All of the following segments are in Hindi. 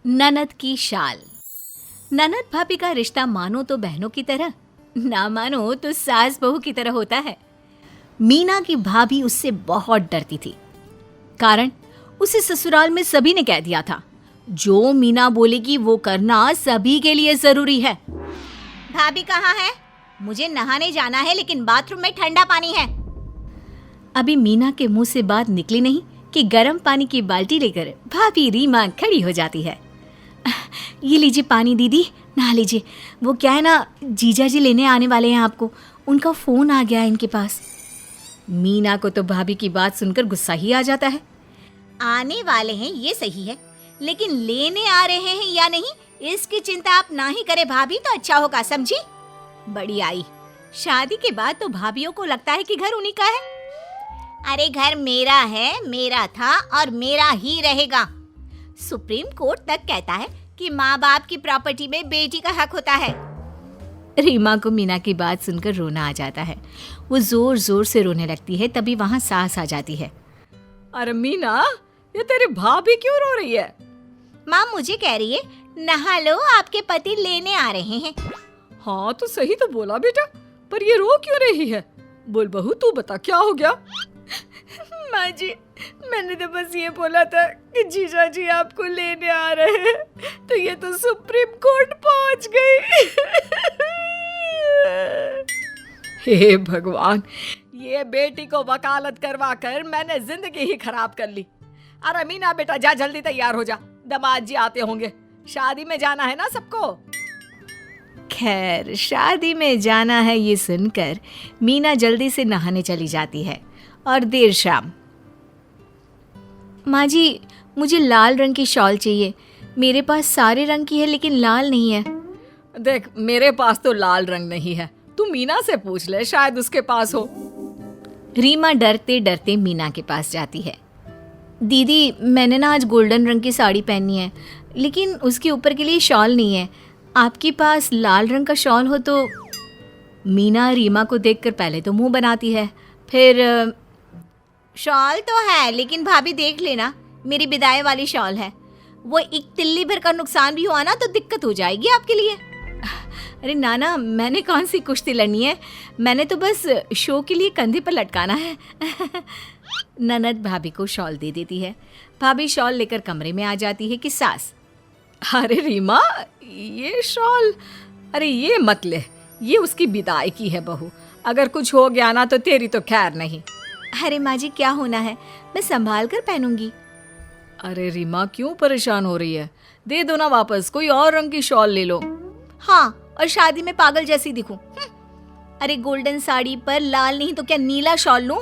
ननद की शाल। ननद भाभी का रिश्ता मानो तो बहनों की तरह, ना मानो तो सास बहू की तरह होता है। मीना की भाभी उससे बहुत डरती थी, कारण उसे ससुराल में सभी ने कह दिया था, जो मीना बोलेगी वो करना सभी के लिए जरूरी है। भाभी कहाँ है? मुझे नहाने जाना है, लेकिन बाथरूम में ठंडा पानी है। अभी मीना के मुंह से बात निकली नहीं कि गर्म पानी की बाल्टी लेकर भाभी रीमा खड़ी हो जाती है। ये लीजिए पानी दीदी, नहा लीजिए। वो क्या है ना, जीजा जी लेने आने वाले हैं आपको, उनका फोन आ गया है इनके पास। मीना को तो भाभी की बात सुनकर गुस्सा ही आ जाता है। आने वाले हैं ये सही है, लेकिन लेने आ रहे हैं या नहीं इसकी चिंता आप ना ही करे भाभी तो अच्छा होगा, समझी? बड़ी आई, शादी के बाद तो भाभीओं को लगता है कि घर उन्हीं का है। अरे घर मेरा है, मेरा था और मेरा ही रहेगा। सुप्रीम कोर्ट तक कहता है कि माँ बाप की प्रॉपर्टी में बेटी का हक होता है। रीमा को मीना की बात सुनकर रोना आ जाता है। वो जोर जोर से रोने लगती है, तभी वहाँ सास आ जाती है। अरे मीना, ये तेरी भाभी क्यों रो रही है? माँ मुझे कह रही है नहा लो, आपके पति लेने आ रहे हैं। हाँ तो सही तो बोला बेटा, पर ये रो क्यों रही है? बोल बहू, तू बता क्या हो गया? माँ जी, मैंने तो बस ये बोला था कि जीजा जी आपको लेने आ रहे हैं, तो ये तो सुप्रीम कोर्ट पहुंच गई। हे भगवान, ये बेटी को वकालत करवा कर मैंने जिंदगी ही खराब कर ली। अरे मीना बेटा, जा जल्दी तैयार हो जा, दामाद जी आते होंगे, शादी में जाना है ना सबको। खैर, शादी में जाना है ये सुनकर मीना जल्दी से नहाने चली जाती है। और देर शाम। माँ जी, मुझे लाल रंग की शॉल चाहिए। मेरे पास सारे रंग की है लेकिन लाल नहीं है। देख, मेरे पास तो लाल रंग नहीं है, तू मीना से पूछ ले, शायद उसके पास हो। रीमा डरते डरते मीना के पास जाती है। दीदी, मैंने ना आज गोल्डन रंग की साड़ी पहनी है, लेकिन उसके ऊपर के लिए शॉल नहीं है। आपके पास लाल रंग का शॉल हो तो। मीना रीमा को देखकर पहले तो मुंह बनाती है, फिर शॉल तो है, लेकिन भाभी देख लेना, मेरी बिदाई वाली शॉल है। वो एक तिल्ली भर का नुकसान भी हुआ ना तो दिक्कत हो जाएगी आपके लिए। अरे नाना, मैंने कौन सी कुश्ती लड़नी है, मैंने तो बस शो के लिए कंधे पर लटकाना है। ननद भाभी को शॉल दे देती है। भाभी शॉल लेकर कमरे में आ जाती है कि सास। अरे रीमा, ये शॉल, अरे ये मत ले, ये उसकी बिदाई की है बहू, अगर कुछ हो गया ना तो तेरी तो खैर नहीं। अरे माँ जी, क्या होना है, मैं संभाल कर पहनूंगी। अरे रीमा, क्यों परेशान हो रही है? दे दो ना वापस, कोई और रंग की शॉल ले लो। हाँ, और शादी में पागल जैसी दिखूं। अरे गोल्डन साड़ी पर लाल नहीं तो क्या नीला शॉल लूं?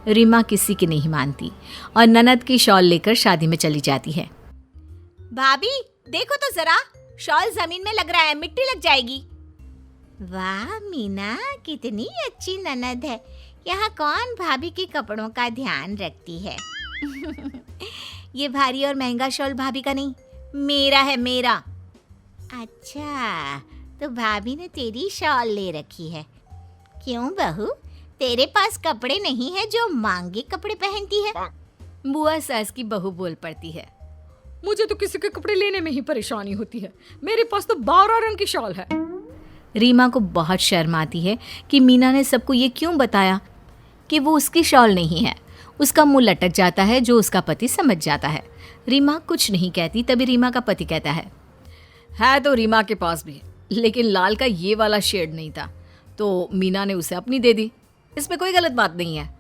रीमा किसी की नहीं मानती और ननद की शॉल लेकर शादी में चली जाती है। भाभी देखो तो जरा, शॉल जमीन में लग रहा है, मिट्टी लग जाएगी। वाह मीना, कितनी अच्छी ननद है। यहाँ कौन भाभी के कपड़ों का ध्यान रखती है? ये भारी और महंगा शॉल भाभी का नहीं, मेरा है, मेरा। अच्छा, तो भाभी ने तेरी शॉल ले रखी है। क्यों बहू, तेरे पास कपड़े नहीं है जो महंगे कपड़े पहनती है? बुआ सास की बहू बोल पड़ती है। मुझे तो किसी के कपड़े लेने में ही परेशानी होती है, मेरे पास तो 12 रंग की शॉल है। रीमा को बहुत शर्म आती है कि मीना ने सबको ये क्यों बताया कि वो उसकी शॉल नहीं है। उसका मुंह लटक जाता है, जो उसका पति समझ जाता है। रीमा कुछ नहीं कहती, तभी रीमा का पति कहता है तो रीमा के पास भी, लेकिन लाल का ये वाला शेड नहीं था, तो मीना ने उसे अपनी दे दी। इसमें कोई गलत बात नहीं है।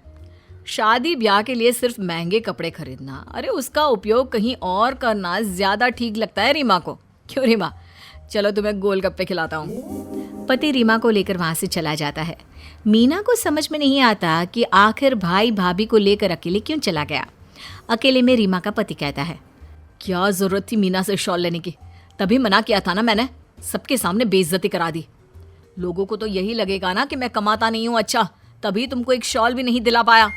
शादी ब्याह के लिए सिर्फ महंगे कपड़े खरीदना, अरे उसका उपयोग कहीं और करना ज्यादा ठीक लगता है रीमा को। क्यों रीमा, चलो तुम्हें गोलगप्पे खिलाता हूँ। पति रीमा को लेकर वहां से चला जाता है। मीना को समझ में नहीं आता कि आखिर भाई भाभी को लेकर अकेले क्यों चला गया। अकेले में रीमा का पति कहता है, क्या जरूरत थी मीना से शॉल लेने की? तभी मना किया था ना मैंने, सबके सामने बेइज्जती करा दी। लोगों को तो यही लगेगा ना कि मैं कमाता नहीं हूँ, अच्छा तभी तुमको एक शॉल भी नहीं दिला पाया।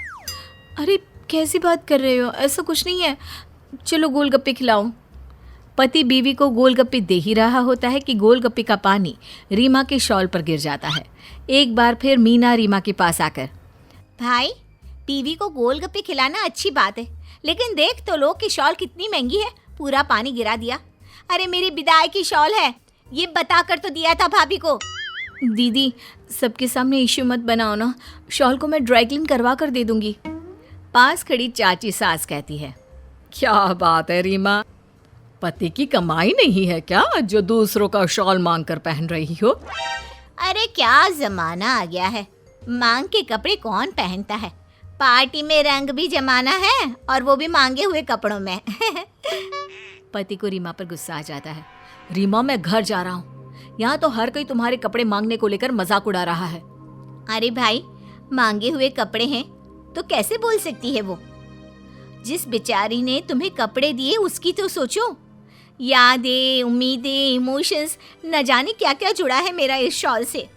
अरे कैसी बात कर रहे हो, ऐसा कुछ नहीं है, चलो गोलगप्पे खिलाओ। पति बीवी को गोलगप्पे दे ही रहा होता है कि गोलगप्पे का पानी रीमा के शॉल पर गिर जाता है। एक बार फिर मीना रीमा के पास आकर, भाई बीवी को गोलगप्पे खिलाना अच्छी बात है, लेकिन देख तो लो कि शॉल कितनी महंगी है, पूरा पानी गिरा दिया। अरे मेरी बिदाई की शॉल है, ये बताकर तो दिया था भाभी को। दीदी सबके सामने इश्यू मत बनाओ ना, शॉल को मैं ड्राई क्लीन करवा कर दे दूंगी। पास खड़ी चाची सास कहती है, क्या बात है रीमा, पति की कमाई नहीं है क्या जो दूसरों का शॉल मांग कर पहन रही हो? अरे क्या जमाना आ गया है, मांग के कपड़े कौन पहनता है। पार्टी में रंग भी जमाना है और वो भी मांगे हुए कपड़ों में। पति को रीमा पर गुस्सा आ जाता है। रीमा मैं घर जा रहा हूँ, यहाँ तो हर कोई तुम्हारे कपड़े मांगने को लेकर मजाक उड़ा रहा है। अरे भाई, मांगे हुए कपड़े हैं तो कैसे बोल सकती है वो? जिस बेचारी ने तुम्हें कपड़े दिए उसकी तो सोचो। यादें, उम्मीदें, इमोशंस, न जाने क्या क्या जुड़ा है मेरा इस शॉल से।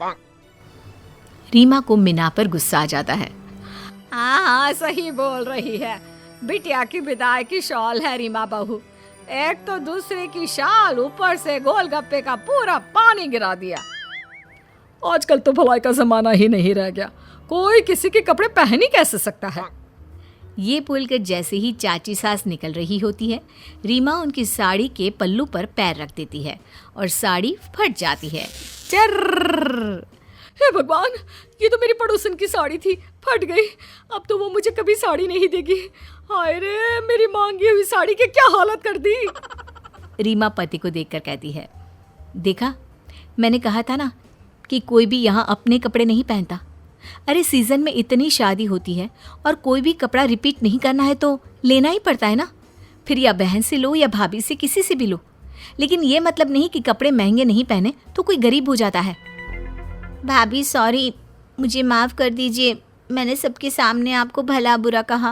रीमा को मीना पर गुस्सा आ जाता है। हाँ हाँ सही बोल रही है, बिटिया की विदाई की शॉल है रीमा बहू, एक तो दूसरे की शाल, ऊपर से गोलगप्पे का पूरा पानी गिरा दिया। आजकल तो भलाई का जमाना ही नहीं रह गया, कोई किसी के कपड़े पहन ही कैसे सकता है। ये बोलकर जैसे ही चाची सास निकल रही होती है, रीमा उनकी साड़ी के पल्लू पर पैर रख देती है और साड़ी फट जाती है। चर्र! हे भगवान, ये तो मेरी पड़ोसन की साड़ी थी, फट गई। अब तो वो मुझे कभी साड़ी नहीं देगी। हाय रे, मेरी मांगी हुई साड़ी की क्या हालत कर दी। रीमा पति को देखकर कहती है, देखा, मैंने कहा था ना कि कोई भी यहाँ अपने कपड़े नहीं पहनता। अरे सीजन में इतनी शादी होती है और कोई भी कपड़ा रिपीट नहीं करना है तो लेना ही पड़ता है ना, फिर या बहन से लो या भाभी से, किसी से भी लो। लेकिन ये मतलब नहीं कि कपड़े महंगे नहीं पहने तो कोई गरीब हो जाता है। भाभी सॉरी, मुझे माफ कर दीजिए, मैंने सबके सामने आपको भला बुरा कहा।